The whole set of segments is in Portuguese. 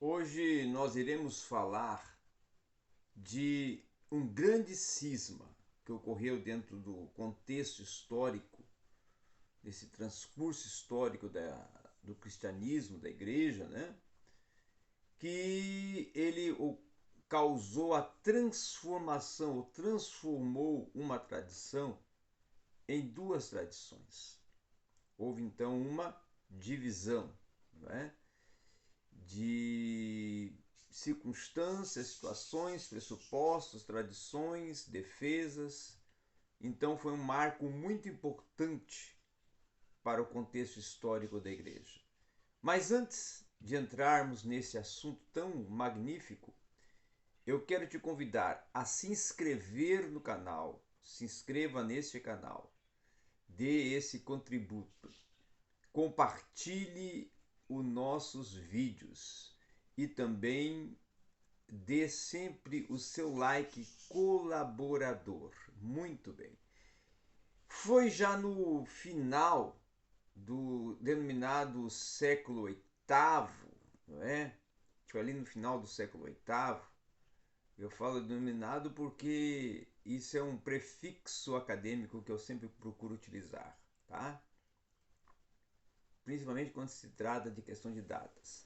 Hoje nós iremos falar de um grande cisma que ocorreu dentro do contexto histórico, desse transcurso histórico do cristianismo, da igreja, né? Que ele causou a transformação, ou transformou uma tradição em duas tradições. Houve então uma divisão, não é? De circunstâncias, situações, pressupostos, tradições, defesas. Então foi um marco muito importante para o contexto histórico da igreja. Mas antes de entrarmos nesse assunto tão magnífico, eu quero te convidar a se inscrever no canal. Se inscreva neste canal, dê esse contributo, compartilhe os nossos vídeos e também dê sempre o seu like colaborador. Muito bem. Foi já no final do denominado século VIII, não é? Foi ali no final do século VIII. Eu falo denominado porque isso é um prefixo acadêmico que eu sempre procuro utilizar, tá? Principalmente quando se trata de questão de datas.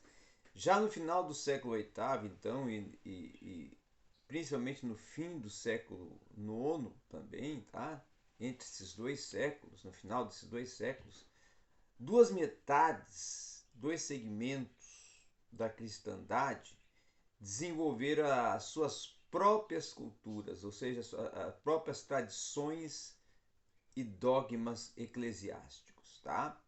Já no final do século VIII, então, e principalmente no fim do século IX também, tá? Entre esses dois séculos, no final desses dois séculos, duas metades, dois segmentos da cristandade desenvolveram as suas próprias culturas, ou seja, as próprias tradições e dogmas eclesiásticos, tá?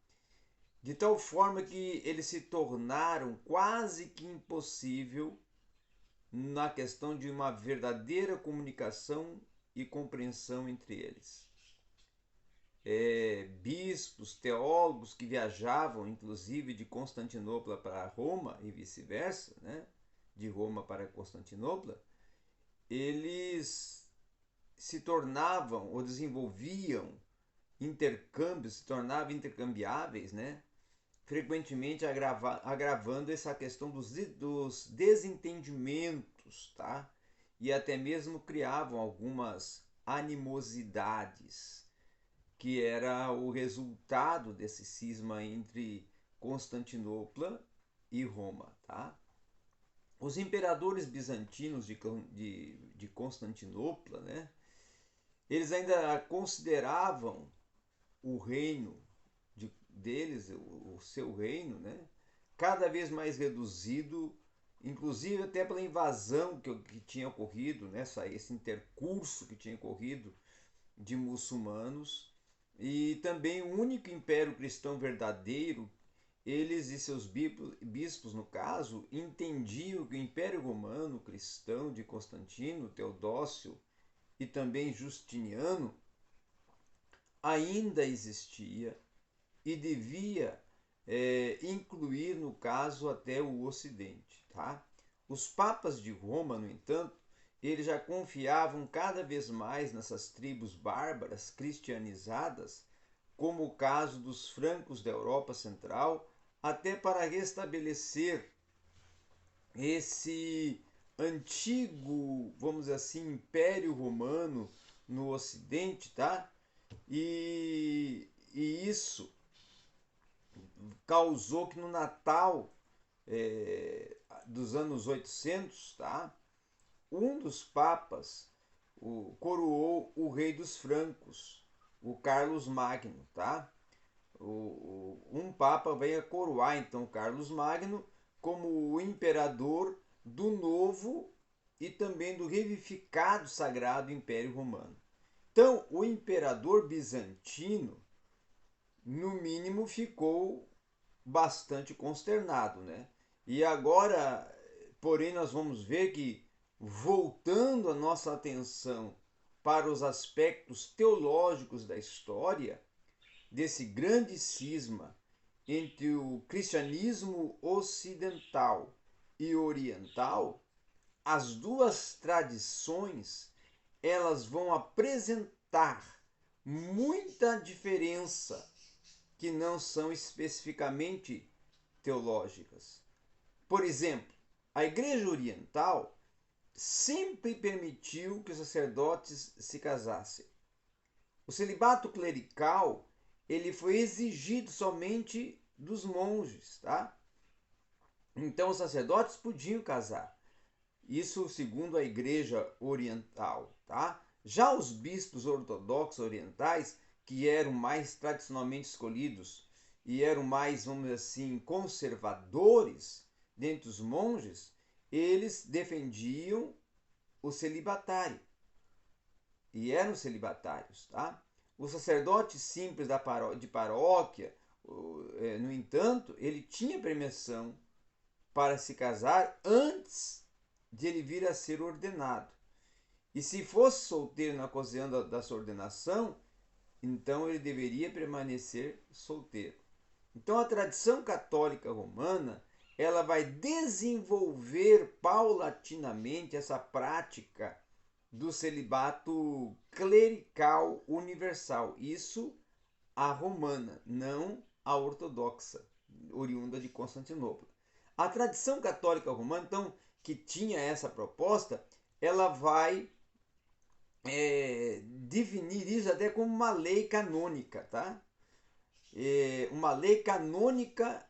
De tal forma que eles se tornaram quase que impossível na questão de uma verdadeira comunicação e compreensão entre eles. Bispos, teólogos que viajavam inclusive de Constantinopla para Roma e vice-versa, né? De Roma para Constantinopla, eles se tornavam ou desenvolviam intercâmbios, se tornavam intercambiáveis, né? Frequentemente agravando essa questão dos desentendimentos, tá? E até mesmo criavam algumas animosidades, que era o resultado desse cisma entre Constantinopla e Roma, tá? Os imperadores bizantinos de Constantinopla, né? Eles ainda consideravam o reino deles, o seu reino, né? Cada vez mais reduzido, inclusive até pela invasão que tinha ocorrido, né? Esse intercurso que tinha ocorrido de muçulmanos, e também o único império cristão verdadeiro. Eles e seus bispos, no caso, entendiam que o Império Romano cristão de Constantino, Teodócio e também Justiniano ainda existia e devia incluir, no caso, até o Ocidente. Tá? Os papas de Roma, no entanto, eles já confiavam cada vez mais nessas tribos bárbaras cristianizadas, como o caso dos francos da Europa Central, até para restabelecer esse antigo, vamos dizer assim, Império Romano no Ocidente, tá? E isso causou que no Natal dos anos 800, tá? Um dos papas coroou o rei dos francos, o Carlos Magno, tá? Um papa veio a coroar então Carlos Magno como o imperador do novo e também do revivificado Sagrado Império Romano. Então, o imperador bizantino, no mínimo, ficou bastante consternado, né? E agora, porém, nós vamos ver que, voltando a nossa atenção para os aspectos teológicos da história, desse grande cisma entre o cristianismo ocidental e oriental, as duas tradições elas vão apresentar muita diferença que não são especificamente teológicas. Por exemplo, A Igreja Oriental sempre permitiu que os sacerdotes se casassem. O celibato clerical ele foi exigido somente dos monges, tá? Então os sacerdotes podiam casar. Isso segundo a Igreja Oriental, tá? Já os bispos ortodoxos orientais, que eram mais tradicionalmente escolhidos e eram mais, vamos dizer assim, conservadores dentre os monges, eles defendiam o celibatário e eram celibatários, tá? O sacerdote simples de paróquia, no entanto, ele tinha permissão para se casar antes de ele vir a ser ordenado. E se fosse solteiro na ocasião da sua ordenação, então ele deveria permanecer solteiro. Então a tradição católica romana, ela vai desenvolver paulatinamente essa prática do celibato clerical universal. Isso a romana, não a ortodoxa, oriunda de Constantinopla. A tradição católica romana, então, que tinha essa proposta, ela vai definir isso até como uma lei canônica, tá? Uma lei canônica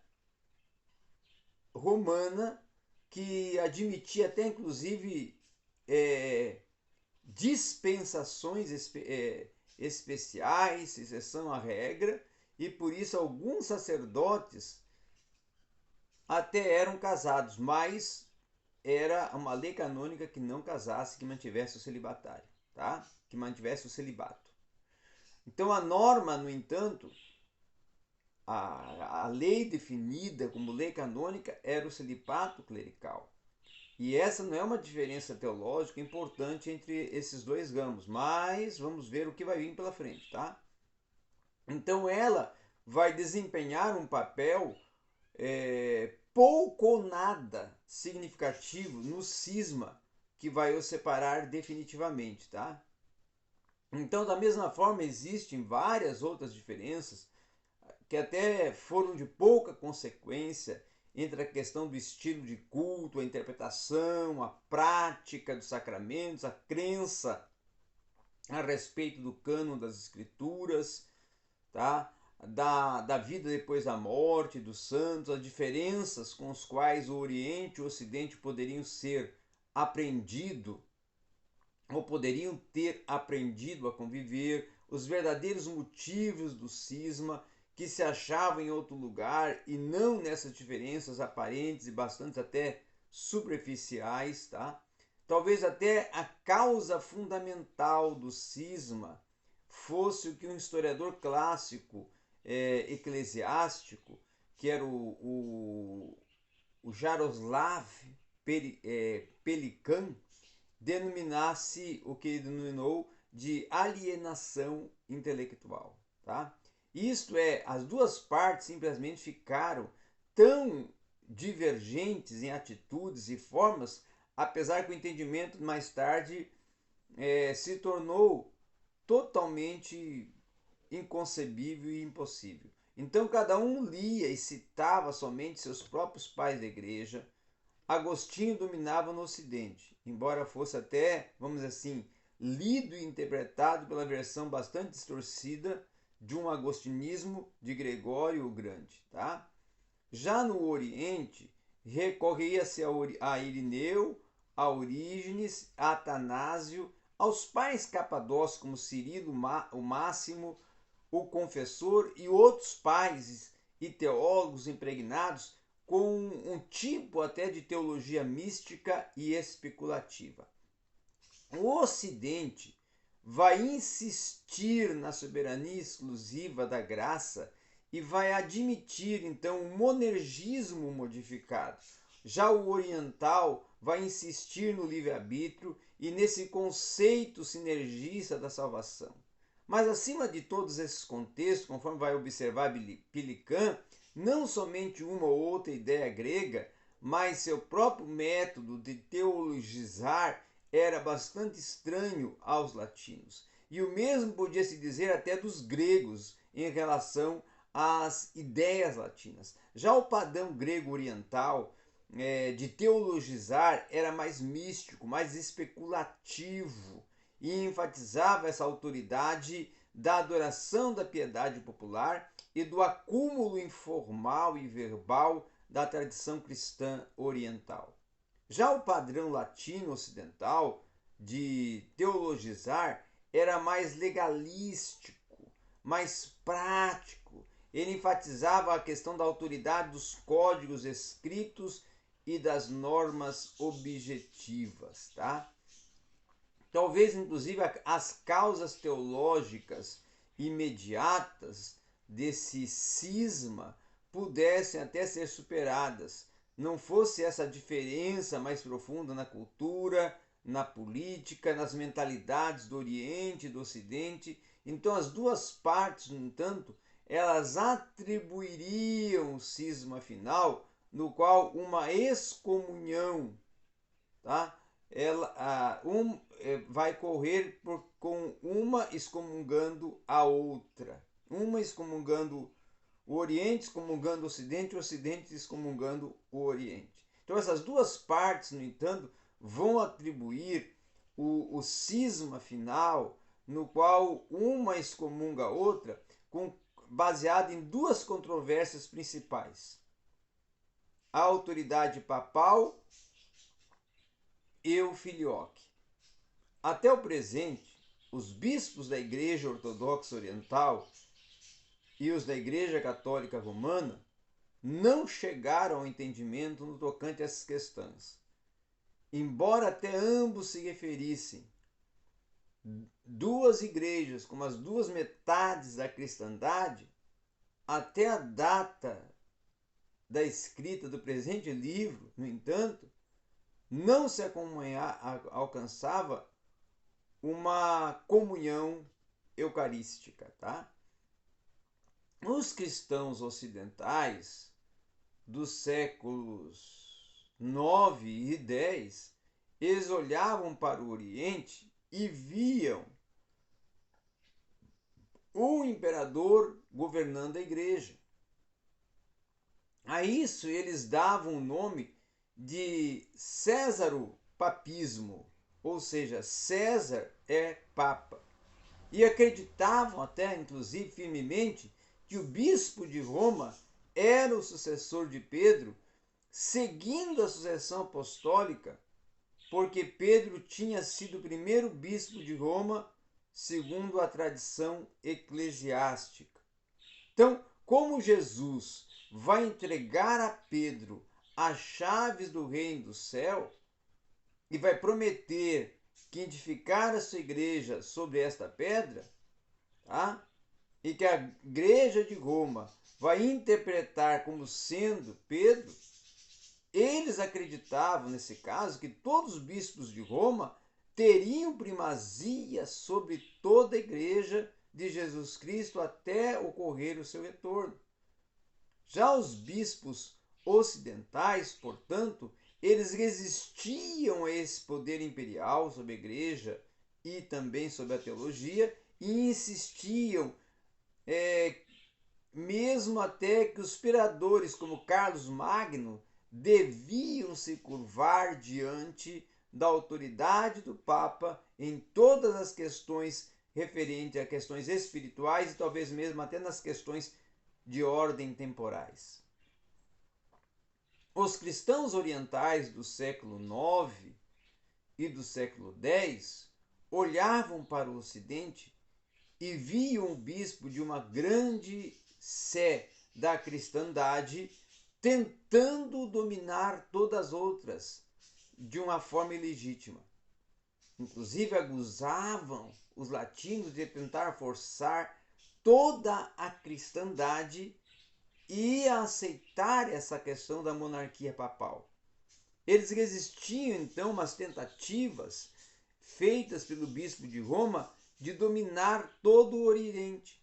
romana que admitia até inclusive dispensações especiais, exceção à regra, e por isso alguns sacerdotes até eram casados, mas era uma lei canônica que não casasse, que mantivesse o celibatário, tá? Que mantivesse o celibato. Então a norma, no entanto, a lei definida como lei canônica era o celibato clerical. E essa não é uma diferença teológica importante entre esses dois ramos, mas vamos ver o que vai vir pela frente, tá? Então ela vai desempenhar um papel pouco ou nada significativo no cisma que vai os separar definitivamente, tá? Então, da mesma forma, existem várias outras diferenças que até foram de pouca consequência entre a questão do estilo de culto, a interpretação, a prática dos sacramentos, a crença a respeito do cânon das escrituras, tá? Da vida depois da morte dos santos, as diferenças com as quais o Oriente e o Ocidente poderiam ser aprendido ou poderiam ter aprendido a conviver, os verdadeiros motivos do cisma que se achavam em outro lugar e não nessas diferenças aparentes e bastante até superficiais, tá? Talvez até a causa fundamental do cisma fosse o que um historiador clássico eclesiástico, que era o Jaroslav Pelikan, denominasse o que ele denominou de alienação intelectual, tá? Isto é, as duas partes simplesmente ficaram tão divergentes em atitudes e formas, apesar que o entendimento mais tarde se tornou totalmente inconcebível e impossível. Então cada um lia e citava somente seus próprios pais da igreja. Agostinho dominava no Ocidente, embora fosse até, vamos dizer assim, lido e interpretado pela versão bastante distorcida de um agostinismo de Gregório o Grande, tá? Já no Oriente, recorria-se a Irineu, a Orígenes, a Atanásio, aos pais capadócios como Cirilo o Máximo, o Confessor e outros pais e teólogos impregnados com um tipo até de teologia mística e especulativa. O Ocidente vai insistir na soberania exclusiva da graça e vai admitir então o monergismo modificado. Já o oriental vai insistir no livre-arbítrio e nesse conceito sinergista da salvação. Mas acima de todos esses contextos, conforme vai observar Pelikan, não somente uma ou outra ideia grega, mas seu próprio método de teologizar era bastante estranho aos latinos. E o mesmo podia se dizer até dos gregos em relação às ideias latinas. Já o padrão grego oriental de teologizar era mais místico, mais especulativo e enfatizava essa autoridade da adoração da piedade popular e do acúmulo informal e verbal da tradição cristã oriental. Já o padrão latino ocidental de teologizar era mais legalístico, mais prático. Ele enfatizava a questão da autoridade dos códigos escritos e das normas objetivas, tá? Talvez, inclusive, as causas teológicas imediatas desse cisma pudessem até ser superadas, não fosse essa diferença mais profunda na cultura, na política, nas mentalidades do Oriente e do Ocidente. Então, as duas partes, no entanto, elas atribuiriam o cisma final, no qual uma excomunhão, tá? Vai correr com uma excomungando a outra, uma excomungando o Oriente, excomungando o Ocidente, o Ocidente excomungando o Oriente. Então essas duas partes, no entanto, vão atribuir o cisma final, no qual uma excomunga a outra, baseado em duas controvérsias principais: a autoridade papal e o filioque. Até o presente, os bispos da Igreja Ortodoxa Oriental e os da Igreja Católica Romana não chegaram ao entendimento no tocante a essas questões. Embora até ambos se referissem duas igrejas como as duas metades da cristandade, até a data da escrita do presente livro, no entanto, não se alcançava uma comunhão eucarística, tá? Os cristãos ocidentais dos séculos 9 e 10, eles olhavam para o Oriente e viam o imperador governando a igreja. A isso eles davam o nome de Césaropapismo, ou seja, César é Papa. E acreditavam até, inclusive, firmemente, que o bispo de Roma era o sucessor de Pedro, seguindo a sucessão apostólica, porque Pedro tinha sido o primeiro bispo de Roma, segundo a tradição eclesiástica. Então, como Jesus vai entregar a Pedro as chaves do reino do céu e vai prometer que edificar a sua igreja sobre esta pedra, tá? E que a igreja de Roma vai interpretar como sendo Pedro, eles acreditavam, nesse caso, que todos os bispos de Roma teriam primazia sobre toda a igreja de Jesus Cristo até ocorrer o seu retorno. Já os bispos ocidentais, portanto, eles resistiam a esse poder imperial sobre a igreja e também sobre a teologia e insistiam, mesmo até que os imperadores como Carlos Magno deviam se curvar diante da autoridade do Papa em todas as questões referentes a questões espirituais e talvez mesmo até nas questões de ordem temporais. Os cristãos orientais do século IX e do século X olhavam para o Ocidente e viam o bispo de uma grande sé da cristandade tentando dominar todas as outras de uma forma ilegítima. Inclusive acusavam os latinos de tentar forçar toda a cristandade e a aceitar essa questão da monarquia papal. Eles resistiam então às tentativas feitas pelo bispo de Roma de dominar todo o Oriente.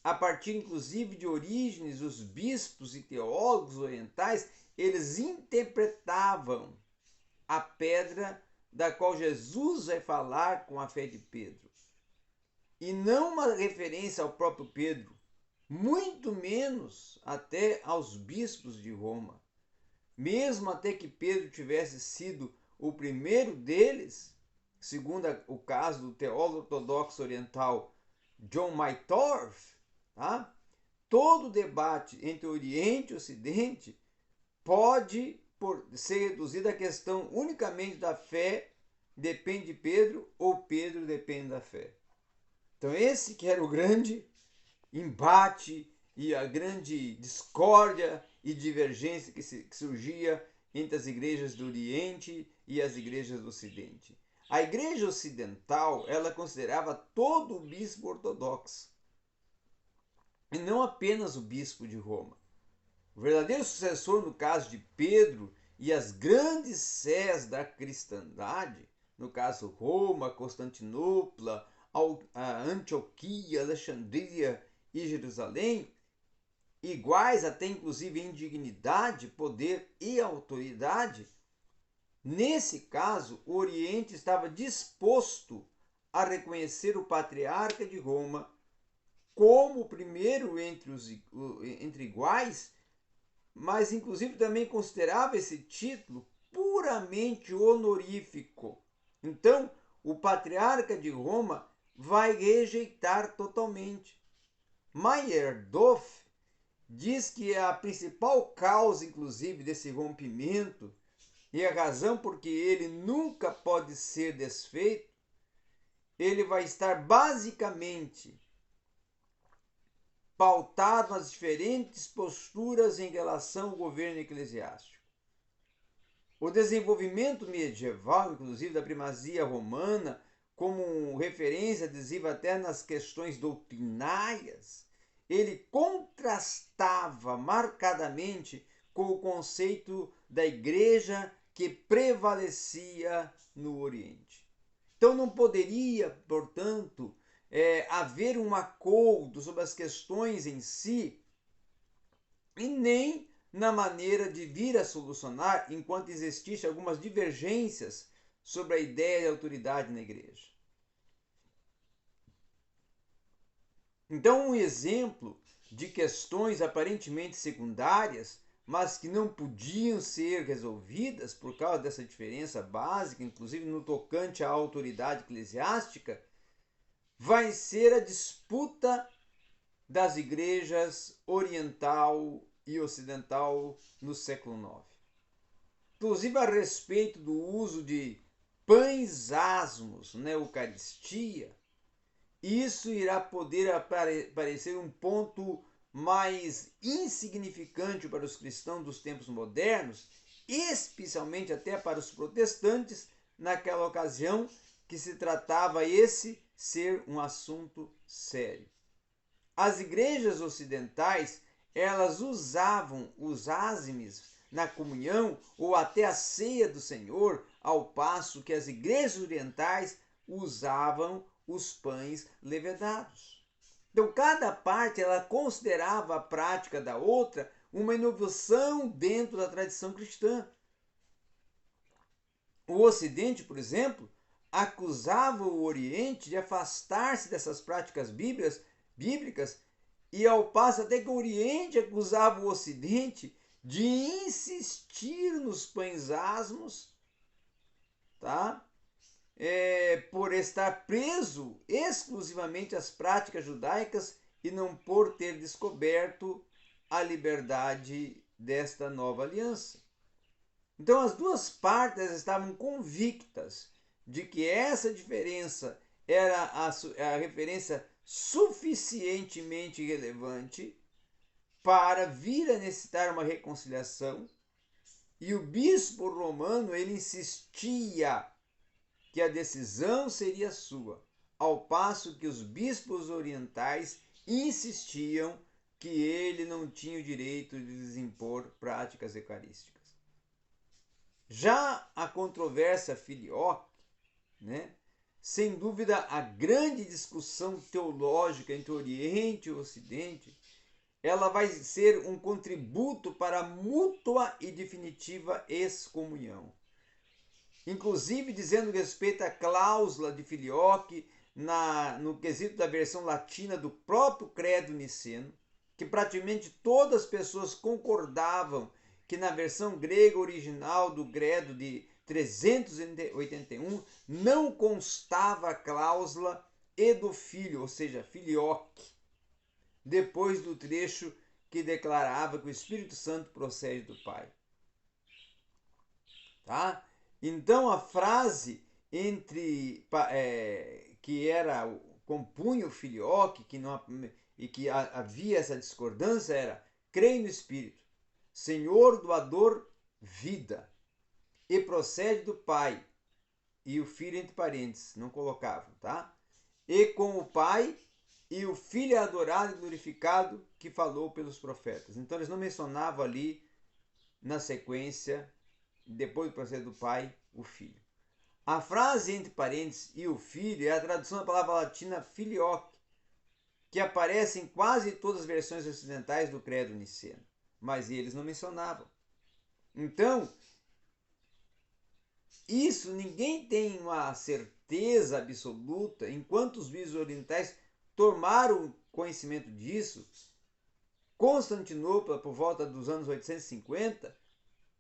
A partir inclusive de Orígenes, os bispos e teólogos orientais, eles interpretavam a pedra da qual Jesus vai falar com a fé de Pedro. E não uma referência ao próprio Pedro, muito menos até aos bispos de Roma. mesmo até que Pedro tivesse sido o primeiro deles, segundo o caso do teólogo ortodoxo oriental John Maitorf, tá? Todo debate entre Oriente e Ocidente pode ser reduzido à questão unicamente da fé, depende de Pedro, ou Pedro depende da fé. Então esse que era o grande embate e a grande discórdia e divergência que surgia entre as igrejas do Oriente e as igrejas do Ocidente. A igreja ocidental, ela considerava todo o bispo ortodoxo, e não apenas o bispo de Roma. O verdadeiro sucessor, no caso de Pedro, e as grandes sés da cristandade, no caso Roma, Constantinopla, Antioquia, Alexandria e Jerusalém, iguais até inclusive em dignidade, poder e autoridade, nesse caso o Oriente estava disposto a reconhecer o patriarca de Roma como o primeiro entre iguais, mas inclusive também considerava esse título puramente honorífico. Então, o patriarca de Roma vai rejeitar totalmente. Meyerhoff diz que a principal causa, inclusive, desse rompimento e a razão por que ele nunca pode ser desfeito, ele vai estar basicamente pautado nas diferentes posturas em relação ao governo eclesiástico. O desenvolvimento medieval, inclusive da primazia romana, como referência adesiva até nas questões doutrinárias, ele contrastava marcadamente com o conceito da igreja que prevalecia no Oriente. Então não poderia, portanto, haver um acordo sobre as questões em si e nem na maneira de vir a solucionar enquanto existissem algumas divergências sobre a ideia de autoridade na igreja. Então, um exemplo de questões aparentemente secundárias, mas que não podiam ser resolvidas por causa dessa diferença básica, inclusive no tocante à autoridade eclesiástica, vai ser a disputa das igrejas oriental e ocidental no século IX. Inclusive a respeito do uso de pães asmos na Eucaristia, isso irá poder parecer um ponto mais insignificante para os cristãos dos tempos modernos, especialmente até para os protestantes, naquela ocasião que se tratava esse ser um assunto sério. As igrejas ocidentais, elas usavam os ázimes na comunhão ou até a ceia do Senhor, ao passo que as igrejas orientais usavam os pães levedados. Então, cada parte ela considerava a prática da outra uma inovação dentro da tradição cristã. O Ocidente, por exemplo, acusava o Oriente de afastar-se dessas práticas bíblicas, e ao passo até que o Oriente acusava o Ocidente de insistir nos pães asmos, tá? Por estar preso exclusivamente às práticas judaicas e não por ter descoberto a liberdade desta nova aliança. Então as duas partes estavam convictas de que essa diferença era a referência suficientemente relevante para vir a necessitar uma reconciliação, e o bispo romano ele insistia que a decisão seria sua, ao passo que os bispos orientais insistiam que ele não tinha o direito de lhes impor práticas eucarísticas. Já a controvérsia filioque, né, sem dúvida a grande discussão teológica entre Oriente e Ocidente, ela vai ser um contributo para a mútua e definitiva excomunhão. Inclusive dizendo respeito à cláusula de filioque no quesito da versão latina do próprio credo niceno, que praticamente todas as pessoas concordavam que na versão grega original do credo de 381 não constava a cláusula e do filho, ou seja, filioque, depois do trecho que declarava que o Espírito Santo procede do Pai. Tá? Então a frase que era compunha o filioque e que havia essa discordância era: creio no Espírito, Senhor doador vida, e procede do Pai, e o Filho entre parênteses, não colocavam, tá? E com o Pai, e o Filho é adorado e glorificado que falou pelos profetas. Então eles não mencionavam ali na sequência, depois do proceder do Pai, o Filho. A frase entre parênteses e o Filho é a tradução da palavra latina filioque, que aparece em quase todas as versões ocidentais do credo niceno, mas eles não mencionavam. Então, isso ninguém tem uma certeza absoluta, enquanto os bispo orientais tomaram conhecimento disso. Constantinopla, por volta dos anos 850,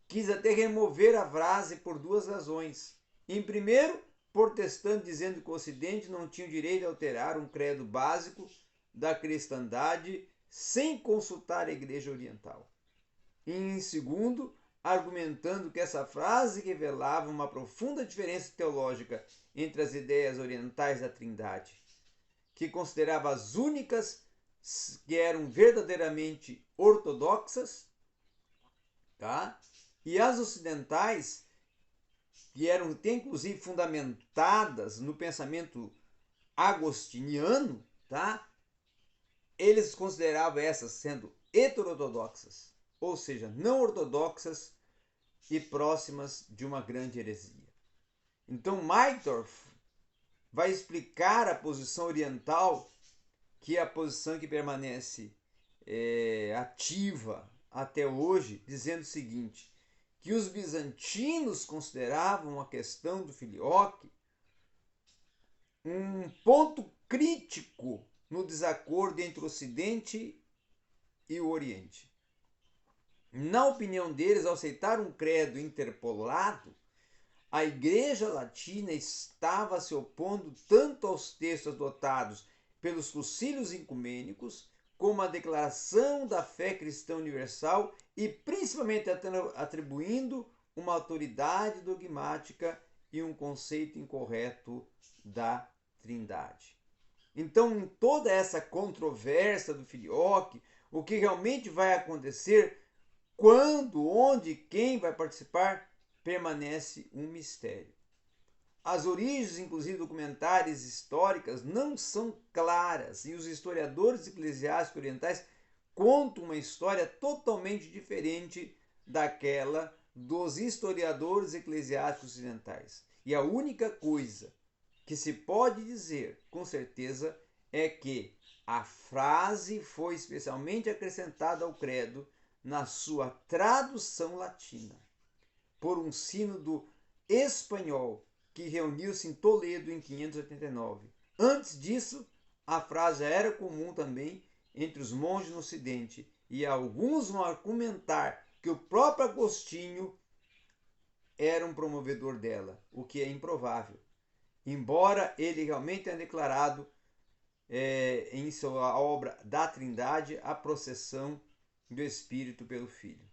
quis até remover a frase por duas razões. Em primeiro, protestando dizendo que o Ocidente não tinha o direito de alterar um credo básico da cristandade sem consultar a Igreja Oriental. E em segundo, argumentando que essa frase revelava uma profunda diferença teológica entre as ideias orientais da Trindade, que considerava as únicas que eram verdadeiramente ortodoxas, tá? E as ocidentais, que eram até inclusive fundamentadas no pensamento agostiniano, tá? Eles consideravam essas sendo heterodoxas, ou seja, não ortodoxas e próximas de uma grande heresia. Então Meitner vai explicar a posição oriental, que é a posição que permanece ativa até hoje, dizendo o seguinte: que os bizantinos consideravam a questão do filioque um ponto crítico no desacordo entre o Ocidente e o Oriente. Na opinião deles, ao aceitar um credo interpolado, a Igreja Latina estava se opondo tanto aos textos adotados pelos concílios ecumênicos, como à declaração da fé cristã universal e principalmente atribuindo uma autoridade dogmática e um conceito incorreto da Trindade. Então, em toda essa controvérsia do filioque, o que realmente vai acontecer, quando, onde, quem vai participar, permanece um mistério. As origens, inclusive documentárias históricas, não são claras e os historiadores eclesiásticos orientais contam uma história totalmente diferente daquela dos historiadores eclesiásticos ocidentais. E a única coisa que se pode dizer com certeza é que a frase foi especialmente acrescentada ao credo na sua tradução latina por um sínodo espanhol que reuniu-se em Toledo em 589. Antes disso, a frase era comum também entre os monges no Ocidente, e alguns vão argumentar que o próprio Agostinho era um promovedor dela, o que é improvável, embora ele realmente tenha declarado em sua obra da Trindade a processão do Espírito pelo Filho.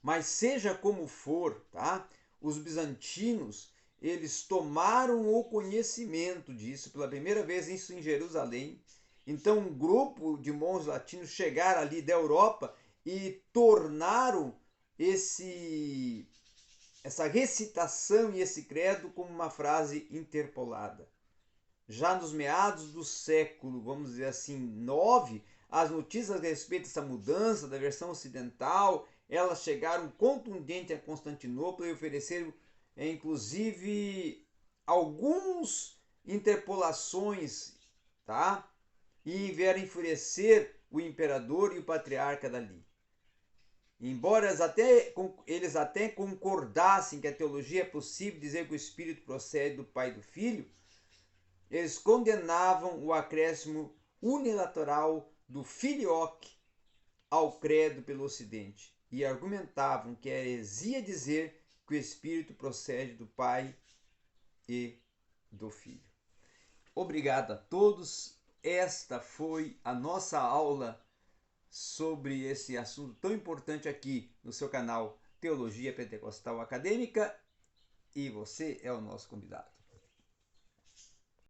Mas seja como for, tá? Os bizantinos, eles tomaram o conhecimento disso pela primeira vez isso em Jerusalém. Então um grupo de monges latinos chegaram ali da Europa e tornaram essa recitação e esse credo como uma frase interpolada. Já nos meados do século, vamos dizer assim, 9, as notícias a respeito dessa mudança da versão ocidental, elas chegaram contundente a Constantinopla e ofereceram, inclusive, algumas interpolações, tá? E vieram enfurecer o imperador e o patriarca dali. Embora eles até concordassem que a teologia é possível dizer que o Espírito procede do Pai e do Filho, eles condenavam o acréscimo unilateral do filioque ao credo pelo Ocidente e argumentavam que é heresia dizer que o Espírito procede do Pai e do Filho. Obrigado a todos. Esta foi a nossa aula sobre esse assunto tão importante aqui no seu canal Teologia Pentecostal Acadêmica, e você é o nosso convidado.